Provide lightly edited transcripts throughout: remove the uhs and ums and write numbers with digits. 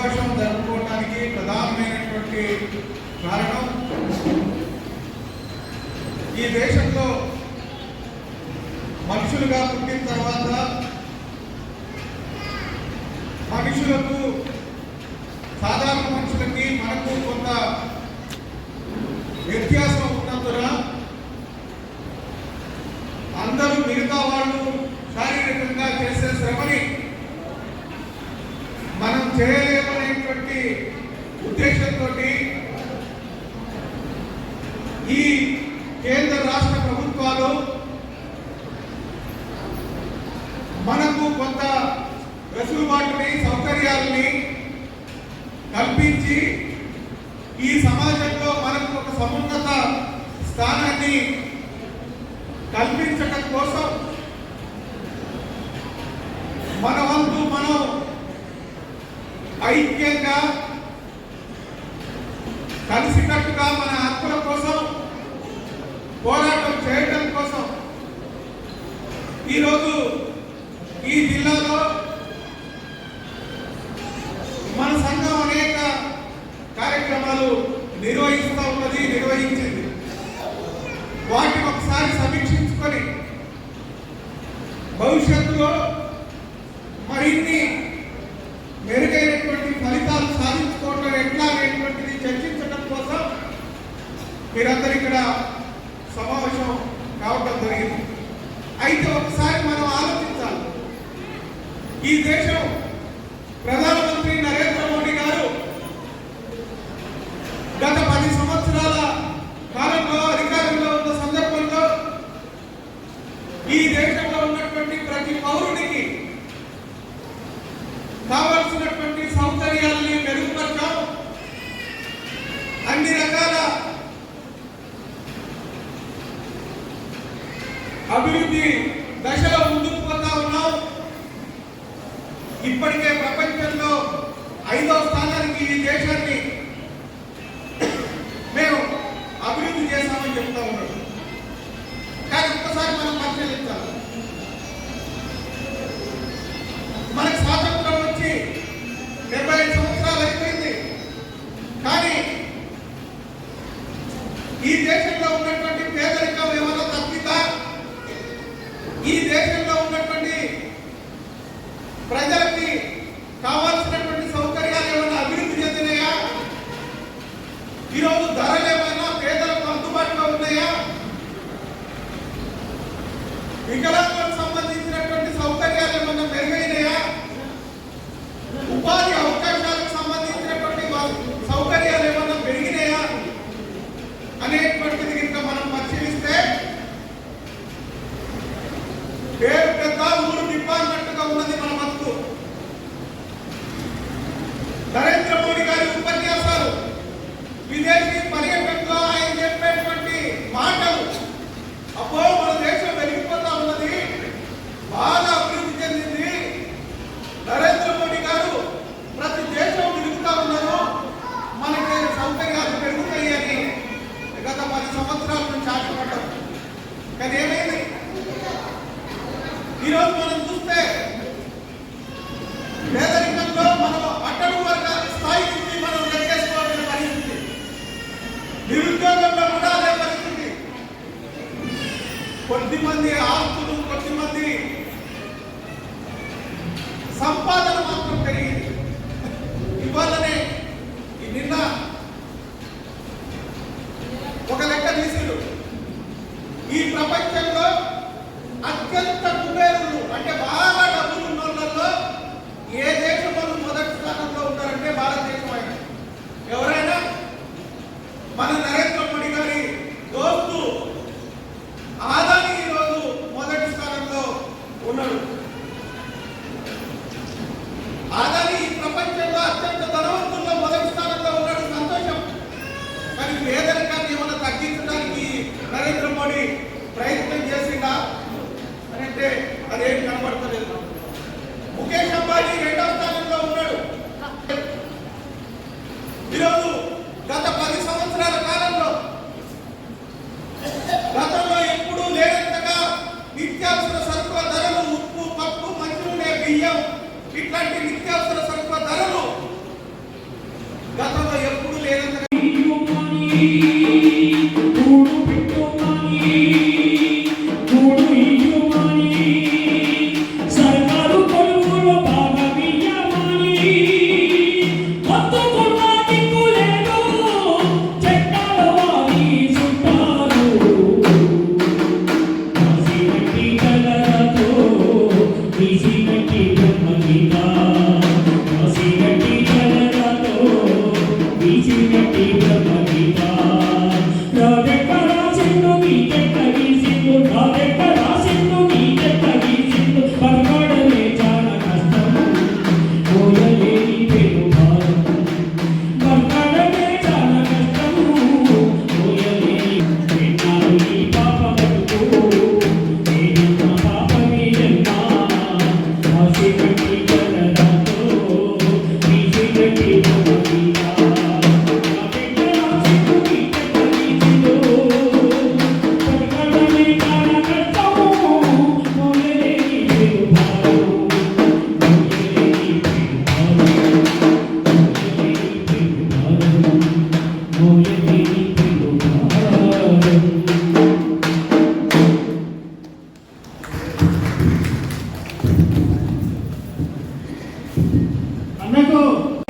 సమావేశం జరుపుకోవడానికి ప్రధానమైనటువంటి కారణం ఈ దేశంలో మనుషులుగా పుట్టిన తర్వాత మనుషులకు సాధారణ మనుషులకి మనకు కొంత వ్యత్యాసం ఉన్నందున అందరూ మిగతా వాళ్ళు శారీరకంగా చేసే శ్రమని మనం చేయలేమనేటువంటి ఉద్దేశంతో ఈ కేంద్ర రాష్ట్ర ప్రభుత్వాలు మనకు కొంత వెసులుబాటుని సౌకర్యాలని కల్పించి ఈ సమాజంలో మనకు ఒక సమున్నత స్థానాన్ని కల్పించడం కోసం మన వంతు మనం ఐక్యంగా కలిసికట్టుగా మన హక్కుల కోసం పోరాటం చేయడం కోసం ఈరోజు ఈ జిల్లాలో మన సంఘం అనేక కార్యక్రమాలు నిర్వహించింది. వాటిని ఒకసారి సమీక్షించుకొని భవిష్యత్తులో మరిన్ని మెరుగైనటువంటి ఫలితాలు సాధించుకోవడం ఎట్లా అనేటువంటిది చర్చించడం కోసం మీరందరూ ఇక్కడ సమావేశం కావడం జరిగింది. అయితే ఒకసారి మనం ఆలోచించాలి. ఈ దేశం ప్రధానమంత్రి నరేంద్ర మోడీ గారు గత 10 సంవత్సరాల కాలంలో అధికారంలో ఉన్న సందర్భంలో ఈ దేశంలో ఉన్నటువంటి ప్రతి పౌరునికి కావాల్సినటువంటి సౌకర్యాలని మెరుగుపరచడం, అన్ని రకాల అభివృద్ధి దశలో ముందుకు పోతా ఉన్నాం. ఇప్పటికే ప్రపంచంలో 5వ స్థానానికి ఈ దేశాన్ని మేము అభివృద్ధి చేశామని చెప్తా ఉన్నాం. కానీ ఒక్కసారి మనం పరిశీలించాలి. మనకు స్వాతంత్రం వచ్చి 75 సంవత్సరాలు అయిపోయింది. కానీ ఈ దేశంలో ఉన్నటువంటి పేదరికం ఏమైనా తగ్గితా? ఈ దేశంలో ఉన్నటువంటి ప్రజలకి కావాల్సినటువంటి సౌకర్యాలు ఏమైనా అభివృద్ధి చెందినాయా? ఈరోజు ధరలు ఏమైనా పేదలకు అందుబాటులో ఉన్నాయా? వికలాంగులకు సంబంధించినటువంటి సౌకర్యాలు ఏమైనా మెరుగైనాయా? ఉపాధి అవకాశాలకు సంబంధించినటువంటి సౌకర్యాలు ఏమైనా పెరిగినాయా అనేటువంటిది కనుక మనం పరిశీలిస్తే పేరు పెద్ద ఊరు నింపాలన్నట్టుగా ఉన్నది మన బతుకు. నరేంద్ర మోడీ గారి ఉపన్యాసాలు, విదేశీ పర్యటనలో ఆయన చెప్పేటువంటి మాటలు, అబ్బో మన దేశం వెలిగిపోతా ఉన్నది, బాగా అభివృద్ధి చెందింది, నరేంద్ర మోడీ గారు ప్రతి దేశం తిరుగుతా ఉన్నారు, మనకి సౌకర్యాలు పెరుగుతాయి అని గత 10 సంవత్సరాల నుంచి ఆశపడ్డాం. కానీ ఏమైంది? ఈరోజు మనం చూస్తే పేదరికంలో మనం అట్టడుగు వర్గ స్థాయి నుంచి మనం లెక్కేసుకోవాల్సిన పరిస్థితి, నిరుద్యోగంలో కూడా అదే పరిస్థితి. కొద్దిమంది ఆస్తులు, కొద్దిమంది సంపాదన మాత్రం పెరిగింది. ఇవాళనే నిన్న ఒక లెక్క తీసారు. ఈ ప్రపంచంలో అత్యంత కుబేరులు అంటే బాగా డబ్బులు ఉన్న వాళ్ళల్లో ఏ దేశం వాళ్ళు మొదటి స్థానంలో ఉంటారంటే భారతదేశం. అయినా ఎవరైనా మన నరేంద్ర మోడీ గారి దోస్తు ఆదాని ఈరోజు మొదటి స్థానంలో ఉన్నాడు. ఆదాని ప్రపంచంలో అత్యంత ధనవంతుల్లో మొదటి స్థానంలో ఉన్నాడు. సంతోషం. కానీ పేదరికాన్ని ఏమైనా తగ్గించడానికి నరేంద్ర మోడీ ప్రయత్నం చేసిందా అంటే అదేం కనబడతలేదు. ముఖేష్ అంబానీ 2వ స్థానంలో ఉన్నాడు. ఈరోజు గత 10 సంవత్సరాల కాలంలో గతంలో ఎప్పుడూ లేనంతగా నిత్యావసర సరుకుల ధరలు, ఉప్పు, పప్పు, మంచినూనె, బియ్యం ఇట్లాంటి నిత్యావసర సరుకుల ధరలు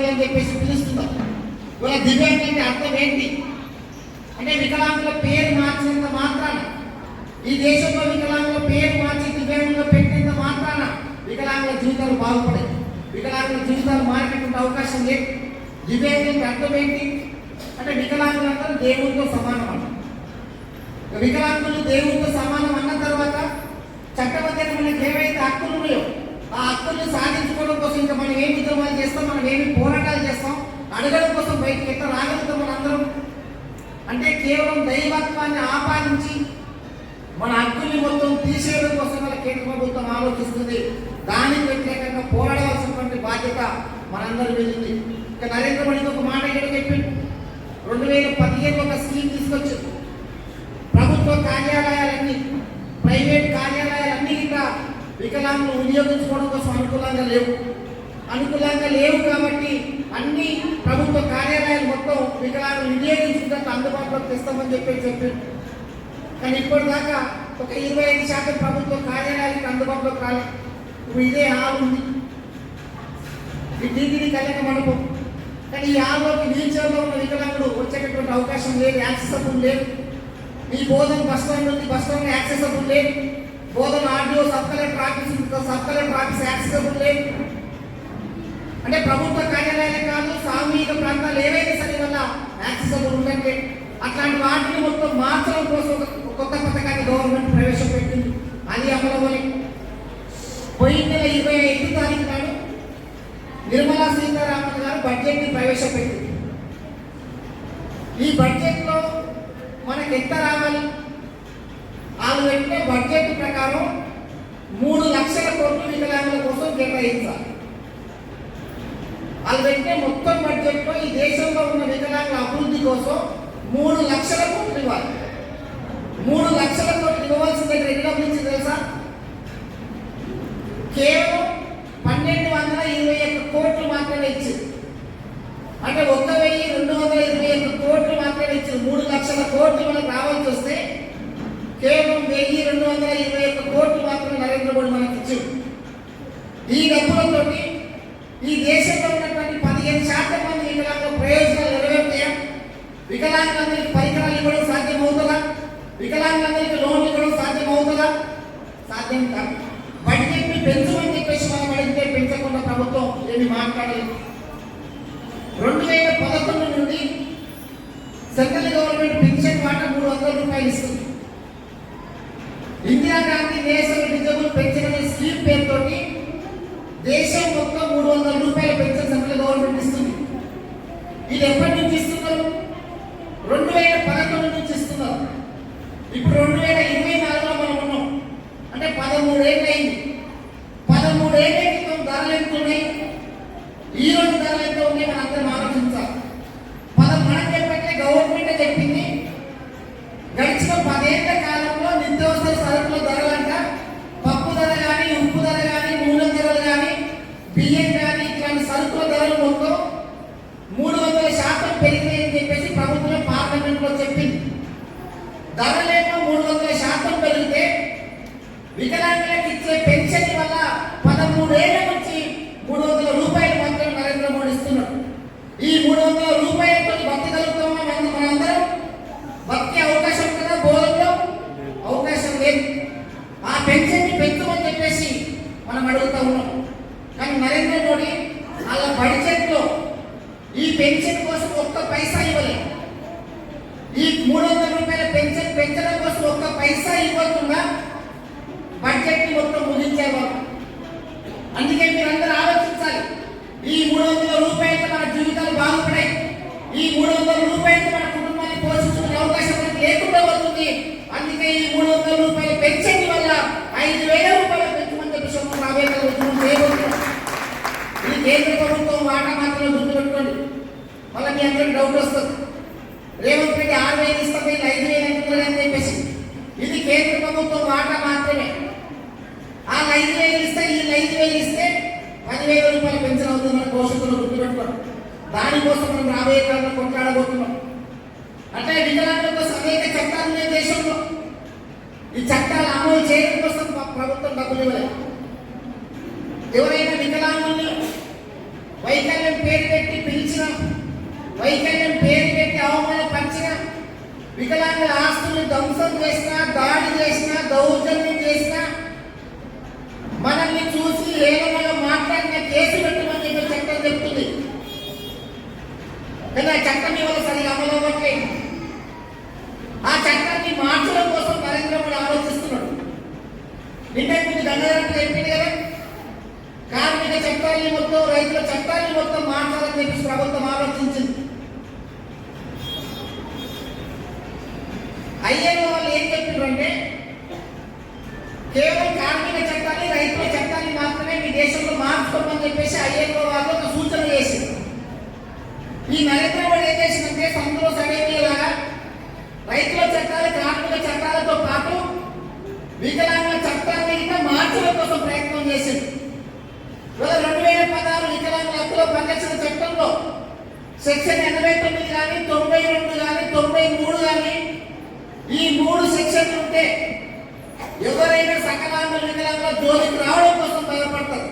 అని చెప్పేసి పిలుస్తున్నాం. ఇవాళ దివ్యాంగులు అంటే అర్థం ఏంటి అంటే వికలాంగుల పేరు మార్చినంత మాత్రాన, ఈ దేశంలో వికలాంగుల పేరు మార్చి దివ్యాంగులు పెట్టినంత మాత్రాన వికలాంగుల జీవితాలు బాగుపడాయి, వికలాంగుల జీవితాలు మారేటువంటి అవకాశం లేదు. దివ్యాంగులకి అర్థం ఏంటి అంటే వికలాంగులందరూ దేవుడితో సమానం అన్న. వికలాంగులు దేవుడితో సమానం అన్న తర్వాత చట్టబద్ధంగా మనకి ఏవైతే హక్కులు ఉన్నాయో ఆ హక్కుల్ని సాధించుకోవడం కోసం ఇంకా మనం ఏమి ఉద్యమాలు చేస్తాం, మనం ఏమి పోరాటాలు చేస్తాం, అడగడం కోసం బయటకు ఎట్లా రాగలుగుతాం మనందరం అంటే కేవలం దైవత్వాన్ని ఆపాదించి మన హక్కుల్ని మొత్తం తీసేయడం కోసం వాళ్ళ కేంద్ర ప్రభుత్వం ఆలోచిస్తుంది. దానికి వ్యతిరేకంగా పోరాడవలసినటువంటి బాధ్యత మనందరూ వెళ్ళింది. ఇక నరేంద్ర మోడీకి ఒక మాట ఏదో చెప్పింది, 2015 ఒక స్కీమ్ తీసుకొచ్చింది. ప్రభుత్వ కార్యాలయాలన్నీ, ప్రైవేట్ కార్యాలయాలన్నీ ఇంకా వికలాంగులు వినియోగించుకోవడం కోసం అనుకూలంగా లేవు కాబట్టి అన్ని ప్రభుత్వ కార్యాలయాలు మొత్తం వికలాంగులు వినియోగించుకుంటే అందుబాటులోకి తెస్తామని చెప్పింది. కానీ ఇప్పటిదాకా ఒక 25% ప్రభుత్వ కార్యాలయాలకు అందుబాటులోకి రాలేదు. ఇప్పుడు ఇదే హాల్ ఉంది, ఈ టీటీడీ కళ్యాణ మండపం, కానీ ఈ హాల్లోకి వీల్చైర్లో ఉన్న వికలాంగుడు వచ్చేటటువంటి అవకాశం లేదు, యాక్సెసబుల్ లేదు. ఈ బోధన బస్ స్టాండ్ ఉంది, బస్ స్టాండ్ యాక్సెసబుల్ లేదు. బోధన RDO sub collector office accessible లేదు. అంటే ప్రభుత్వ కార్యాలయాలే కాదు, సామూహిక ప్రాంతాలు ఏవైతే సరే వల్ల యాక్సెసబుల్ ఉందంటే అట్లాంటి వాటిని మొత్తం మార్చడం కోసం ఒక కొత్త పథకాన్ని గవర్నమెంట్ ప్రవేశపెట్టింది. అది అమలవని పోయిన నెల 25 తారీఖు నాడు నిర్మలా సీతారామన్ గారు బడ్జెట్ని ప్రవేశపెట్టింది. ఈ బడ్జెట్లో మనకి ఎంత రావాలి, వాళ్ళు పెట్టిన బడ్జెట్ ప్రకారం 3 లక్షల కోట్లు వికలాంగుల కోసం కేటాయించాలి. వాళ్ళు పెట్టిన మొత్తం బడ్జెట్లో ఈ దేశంలో ఉన్న వికలాంగుల అభివృద్ధి కోసం 3 లక్షల కోట్లు ఇవ్వాలి. 3 లక్షల కోట్లు ఇవ్వవలసిన దగ్గర ఎక్కడ నుంచి తెలుసా, కేవలం 1221 కోట్లు మాత్రమే ఇచ్చింది. అంటే 1221 కోట్లు మాత్రమే ఇచ్చింది. 3 లక్షల కోట్లు మనకు రావాల్సి వస్తే కేవలం 1221 కోట్లు మాత్రమే నరేంద్ర మోడీ మనకి ఇచ్చింది. ఈ డబ్బులతోటి ఈ దేశంలో ఉన్నటువంటి 15% మంది వికలాంగుల ప్రయోజనాలు నెరవేరుతాయా? వికలాంగులందరికీ పరికరాలు ఇవ్వడం సాధ్యమవుతుందా? వికలాంగులందరికీ లోన్లు ఇవ్వడం సాధ్యమవుతుందా? సాధ్యం కాదు. బడ్జెట్ని పెంచమని చెప్పేసి మనం అడిగితే పెంచకుండా ప్రభుత్వం ఏమి మాట్లాడలేదు. 2011 నుండి సెంట్రల్ గవర్నమెంట్ పెన్షన్ మాట 300 రూపాయలు ఇస్తుంది. ఇందిరాగాంధీ నేషనల్ డిజబుల్ పెన్షన్ అనే స్కీమ్ పేరుతోటి దేశం మొత్తం 300 రూపాయల పెన్షన్ సెంట్రల్ గవర్నమెంట్ ఇస్తుంది. ఇది ఎప్పటి నుంచి ఇస్తున్నారు? 2011 నుంచి ఇస్తున్నారు. ఇప్పుడు 2024లో మనం ఉన్నాం అంటే 13 ఏళ్ళు అయింది. 13 ఏళ్ళ క్రితం ధరలు ఎంత ఉన్నాయి, ఈ రోజు ధరలు ఎంత ఉన్నాయి మనం అందరం ఆలోచించాలి. మనం చెప్పట్లే, గవర్నమెంట్ చెప్పింది. గడిచిన 10 ఏళ్ల కాలంలో నిత్యావసర సరుకుల ధరలంట, పప్పు ధర కానీ, ఉప్పు ధర కానీ, నూనె ధరలు కానీ, బియ్యం కానీ ఇట్లాంటి సరుకుల ధరలు మొత్తం 300% పెరిగినాయని చెప్పేసి ప్రభుత్వం పార్లమెంట్లో చెప్పింది. ధరలేమో 300% పెరిగితే వికలాంగులకు ఇచ్చే పెన్షన్ వల్ల 13 ఏళ్ల నుంచి 300 రూపాయలు మాత్రం నరేంద్ర మోడీ ఇస్తున్నాడు. ఈ 300 రూపాయలతో బతకగలుగుతామా మనందరం? బతికే అవకాశం కదా బోధనలో? అవకాశం లేదు. ఆ పెన్షన్ని పెంచమని చెప్పేసి మనం అడుగుతా ఉన్నాం. కానీ నరేంద్ర మోడీ వాళ్ళ బడ్జెట్లో ఈ పెన్షన్ కోసం ఒక్క పైసా ఇవ్వలేదు. ఈ 300 రూపాయల పెన్షన్ పెంచడం కోసం ఒక్క పైసా ఇవ్వకుండా బడ్జెట్ని మొత్తం ముగించేవారు. అందుకే మీరందరూ ఆలోచించాలి. ఈ 300 రూపాయలతో మన జీవితాలు బాగుపడాయి. ఈ 300 రూపాయలతో మన కుటుంబాన్ని పోషించుకునే అవకాశం మనకు లేకుండా వస్తుంది. అందుకే ఈ 300 రూపాయల పెన్షన్ వల్ల 5,000 రూపాయలు పెంచమని చెప్పి రాబోయే ఉద్యమం చేయబోతున్నాం. ఇది కేంద్ర ప్రభుత్వం వాటా మాత్రమే గుర్తుపెట్టుకోండి. మళ్ళీ మీ అందరికి డౌట్ వస్తుంది, రేవంత్ రెడ్డి 6,000 ఇస్తుంది, 5,000 అంటున్నారు అని చెప్పేసి. ఇది కేంద్ర ప్రభుత్వం వాటా మాత్రమే. ఆ 5,000 ఇస్తే, ఈ 5,000 ఇస్తే 10,000 రూపాయలు పెన్షన్ అవుతుంది మన భవిష్యత్తులో గుర్తుపెట్టుకోండి. దానికోసం మనం రాబోయే కాలంలో కొట్లాడబోతున్నాం. అంటే వికలాంగుల కోసం అనేక చట్టాలు ఉన్నాయి దేశంలో. ఈ చట్టాలు అమలు చేయడం కోసం ప్రభుత్వం డబ్బులు ఇవ్వలేదు. ఎవరైనా వికలాంగుల్ని వైకల్యం పేరు పెట్టి పిలిచిన, వైకల్యం పేరు పెట్టి అవమానపరిచిన, వికలాంగుల ఆస్తులు ధ్వంసం చేసినా, దాడి చేసినా, దౌర్జన్యం చేసినా, మనల్ని చూసి ఏమైనా మాట్లాడిన కేసు పెట్టమని చెప్పి చట్టం చెప్తుంది. కానీ ఆ చట్టం ఇవాళ సరిగా అమలు అవ్వట్లేదు. ఆ చట్టాన్ని మార్చడం కోసం నరేంద్ర మోడీ ఆలోచిస్తున్నాడు. నిన్నటి దండయాత్ర చెప్పింది కదా, కార్మిక చట్టాన్ని మొత్తం, రైతుల చట్టాన్ని మొత్తం మార్చాలని చెప్పి ప్రభుత్వం ఆలోచించింది. ఐఏఓ వాళ్ళు ఏం చెప్పిండ్రంటే, కేవలం కార్మిక చట్టాన్ని, రైతుల చట్టాన్ని మాత్రమే మీ దేశంలో మార్చుకోమని చెప్పేసి ఐఏఓ వాళ్ళు ఒక సూచన చేసింది. ఈ నరేంద్ర మోడీ ఏం చేసిందంటే, సందులో సడేలాగా రైతుల చట్టాలు, కార్మిక చట్టాలతో పాటు వికలాంగుల చట్టాన్ని ఇంకా మార్చడం కోసం ప్రయత్నం చేసింది. 2016 వికలాంగుల హక్కుల పరిరక్షణ చట్టంలో సెక్షన్ 89 కానీ, 92 కానీ, 93 కానీ, ఈ 3 సెక్షన్లు ఉంటే ఎవరైనా సకలాంగుల వికలాంగుల జోలికి రావడం కోసం భయపడతారు.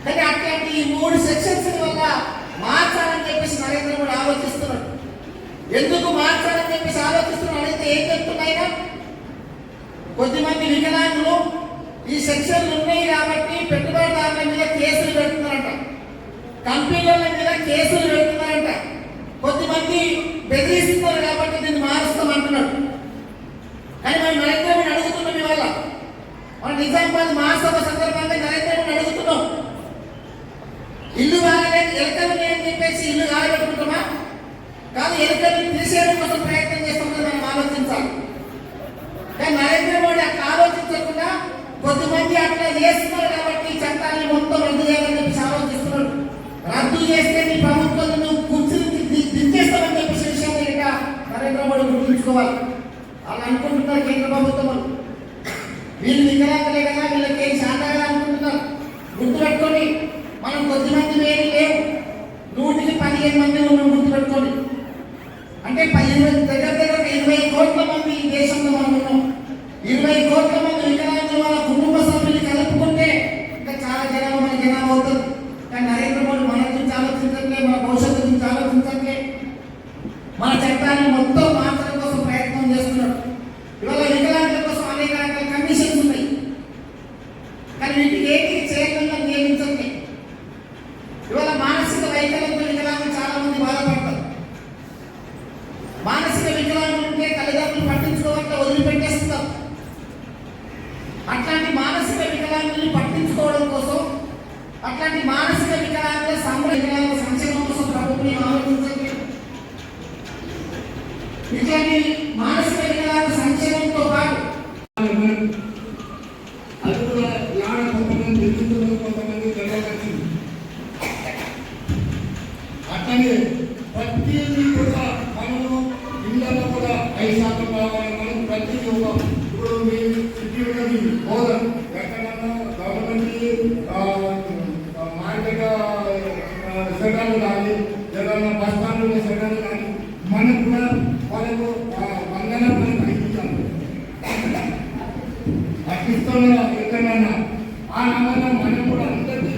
కానీ అట్లాంటి ఈ 3 సెక్షన్స్ వల్ల మార్చాలని చెప్పేసి నరేంద్ర మోడీ ఆలోచిస్తున్నాడు. ఎందుకు మార్చాలని చెప్పేసి ఆలోచిస్తున్నాడు అడిగితే ఏం చెప్తున్నాయినా, కొద్దిమంది వికలాంగులు ఈ సెక్షన్లు ఉన్నాయి కాబట్టి పెట్టుబడిదారుల మీద కేసులు పెడుతున్నారంట, కంపెనీల మీద కేసులు పెడుతున్నారంట, కొద్దిమంది బెదిరిస్తున్నారు కాబట్టి దీన్ని మారుస్తాం అంటున్నాడు. కానీ మనం నరేంద్ర మోడీ అడుగుతున్నాం, ఇవాళ మన నిజామాబాద్ మహాసభ సందర్భంగా నరేంద్ర మోడీ అడుగుతున్నాం, ఇల్లు కాలేదు ఎలకలు అని చెప్పేసి ఇల్లు కాలబెట్టుకుంటామా? కాదు, ఎలకలు తీసేయడం కోసం ప్రయత్నం చేస్తామని మనం ఆలోచించాలి. కానీ నరేంద్ర మోడీ అట్లా ఆలోచించకుండా కొద్దిమంది అట్లా చేస్తున్నారు కాబట్టి చట్టాన్ని మొత్తం రద్దు చేయాలని చెప్పేసి ఆలోచిస్తున్నాడు. రద్దు చేస్తే నీ ప్రభుత్వం నువ్వు కూర్చుని దించేస్తామని చెప్పేసి విషయాన్ని ఇంకా నరేంద్ర మోడీ గుర్తుంచుకోవాలి. వాళ్ళు అనుకుంటున్నారు కేంద్ర ప్రభుత్వం వీళ్ళు వికలాంగులే కదా, వీళ్ళకి ఏం శాతగా అనుకుంటున్నారు. గుర్తుపెట్టుకోండి, మనం కొద్దిమంది వేరు లేవు, 100కి 15 మంది ఉన్నాం. గుర్తుపెట్టుకోండి, అంటే దగ్గర 20 కోట్ల మంది ఈ దేశంలో మనం ఉన్నాం. 20 కోట్ల మంది వికలాంగుల వాళ్ళ కుటుంబ సభ్యులు కలుపుకుంటే ఇంకా చాలా జనాలు మన జనాభా అవుతుంది. కానీ నరేంద్ర మోడీ మన గురించి ఆలోచించట్లే, మన భవిష్యత్తు గురించి ఆలోచించట్లే, మన చట్టాన్ని మొత్తం మార్చడం కోసం ప్రయత్నం చేస్తున్నాడు. ఇవాళ వికలాంగుల కోసం అనేక రకాల కమిషన్స్ ఉన్నాయి, కానీ వీటికి ఏంటి చేయకుండా నియమించట్లే. ఇవాళ మానసిక వైకల్యంతో వికలాంగులు చాలా మంది బాధపడతారు. మానసిక వికలాంగులు ఉంటే తల్లిదండ్రులు పట్టించుకోవాలంటే వదిలిపెట్టేస్తారు. అట్లాంటి మానసిక వికలాంగుల్ని పట్టించుకోవడం కోసం, అట్లాంటి మానసిక వికలాంగుల వికలాంగుల సంక్షేమం కోసం ప్రభుత్వం ఆలోచించండి. ఇట్లాంటి మానసిక వికలాంగుల సంక్షేమంతో పాటు అట్లనే ప్రతిదీ కూడా మనము ఇళ్ళలో కూడా 5% కావాలి. మనం ప్రతిదీ ఇప్పుడు మీ సిటీ ఉన్నది హోదా ఎక్కడన్నా గవర్నమెంట్ మార్కెట్ సెంటర్లు కానీ, ఏదైనా బస్ స్టాండ్లో సెంటర్లు కానీ మనకు కూడా వాళ్ళకు వందన మనకు అనిపించాలి. అట్టిస్తున్నా ఎక్కడన్నా ఆ నమ్మకం మనం కూడా అందరికీ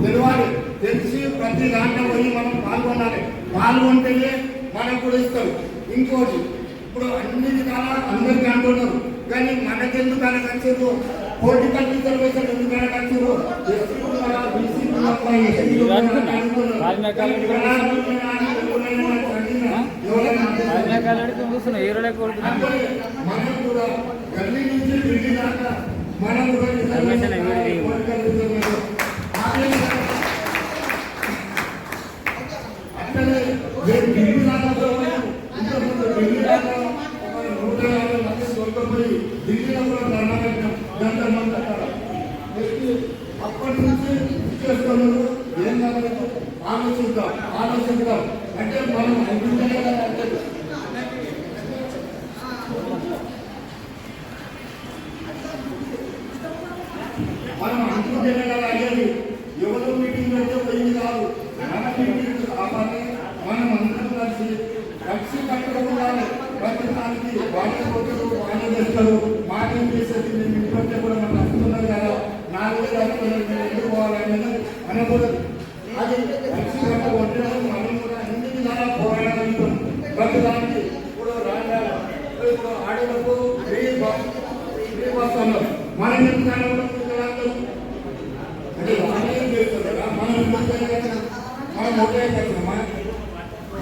తెలియాలి. తెలిసి ప్రతి దాంట్లో పోయి మనం పాల్గొనాలి. పాల్గొంటేనే మనకు కూడా ఇస్తారు. ఇంకోటి, ఇప్పుడు అన్ని విధాలా అందరికీ అంటున్నారు, కానీ మనకెందుకు అనకొచ్చారు? పొలిటికల్ రిజర్వేషన్ ఎందుకు అనకొచ్చారు? మనం కూడా గల్లీ నుంచి ఢిల్లీ దాకా మనం కూడా అట్లనే ఢిల్లీ దాకా ఢిల్లీ దాకా 150 మంది దొరకపోయి ఢిల్లీలో కూడా ధర్నా పెట్టాం. అప్పటి నుంచి చేస్తున్నారు. ఏం కాదు, ఆలోచిద్దాం అంటే మనం అనుకుంటే మనం అనుకుంటేనే కదా అయ్యేది. ఎవరో మీటింగ్ పెడితే పోయింది కాదు, మన మీటింగ్ కావాలి. మనం అందరం కలిసి కట్టుకోవాలి. ప్రతి దానికి వాళ్ళే పోతారు, వాళ్ళే చేస్తారు. మాకేం చేసేది మేము ఇంటికంటే కూడా మనం వస్తున్నారు కదా, 4,000 ఎందుకు పోవాలనేది అనకూడదు. అది కలిసి కట్టుకుంటే మనం కూడా అన్ని విధాలా పోరాడగలుగుతాం. ప్రతిదానికి ఇప్పుడు రాజాలు ఇప్పుడు ఆడలకు ఫ్రీ బస్ అన్నారు. మనం ఎందుకు అంటే వాళ్ళు ఏం చేస్తున్నారు? మనం ఒకే కట్టినామా?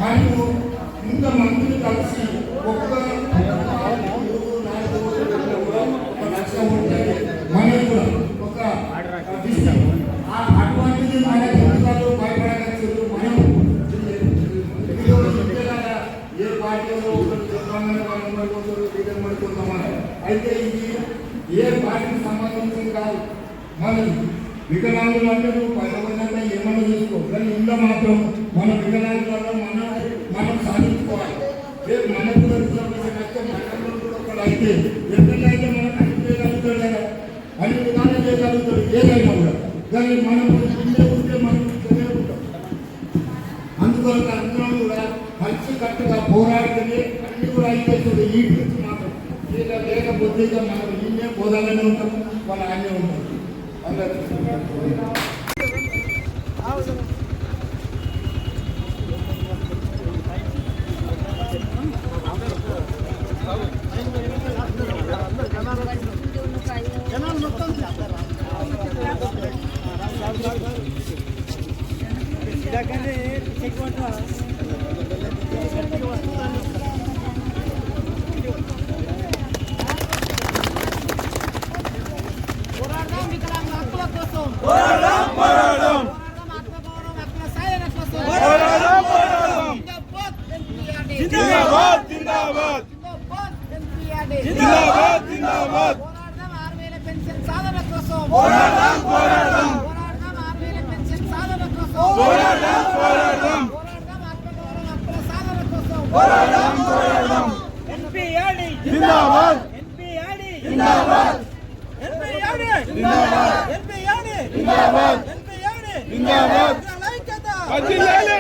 మనము ఇంతమందిని కలిసి ఒక్క లక్ష్యం ఉంటుంది. మనం కూడా ఒక అటువంటిది మన జీవితాలు భయపడవచ్చు. మనం ఏ పార్టీలో పడుకుంటామని అయితే ఇది ఏ పార్టీకి సంబంధించింది కాదు. మనం వికలాంగులు అంటే నువ్వు 10 మంది ఏమన్నా చేసుకో, కానీ ఇంట్లో మాత్రం మన వికలాంగులలో మనం సాధించుకోవాలి. రేపు మనకు కూడా రిజర్వేషన్ అయితే మనలో కూడా ఒకళ్ళు అయితే ఎక్కడైతే అయితే మనం అన్ని చేయగలుగుతాడు కదా, అన్ని విధాలు చేయగలుగుతాడు ఏదైనా కూడా. కానీ మనం ఇంట్లో ఉంటే మనం తెలియకుంటాం. అందువల్ల అందరం కూడా కలిసి కట్టుగా పోరాడితే అన్ని కూడా అయిపోతుంది. ఈ గురించి మాత్రం లేకపోతే మనం ఇన్నే పోదాలనే ఉంటాం, వాళ్ళ అన్నీ ఉంటాం. అందరూ జిందాబాద్ జిందాబాద్ జిందాబాద్ జిందాబాద్ పోరాడదాం 6000 పెన్షన్ సాధన కోసం పోరాడదాం పోరాడదాం పోరాడదాం 6000 పెన్షన్ సాధన కోసం పోరాడదాం పోరాడదాం పోరాడదాం ఆత్మగౌరవం హక్కుల సాధన కోసం పోరాడదాం పోరాడదాం ఎంపీఆర్డీ జిందాబాద్ ఎంపీఆర్డీ జిందాబాద్ ఎంపీఆర్డీ జిందాబాద్ ఎంపీఆర్డీ జిందాబాద్ ఎంపీఆర్డీ జిందాబాద్ ఐక్యత వర్ధిల్లాలి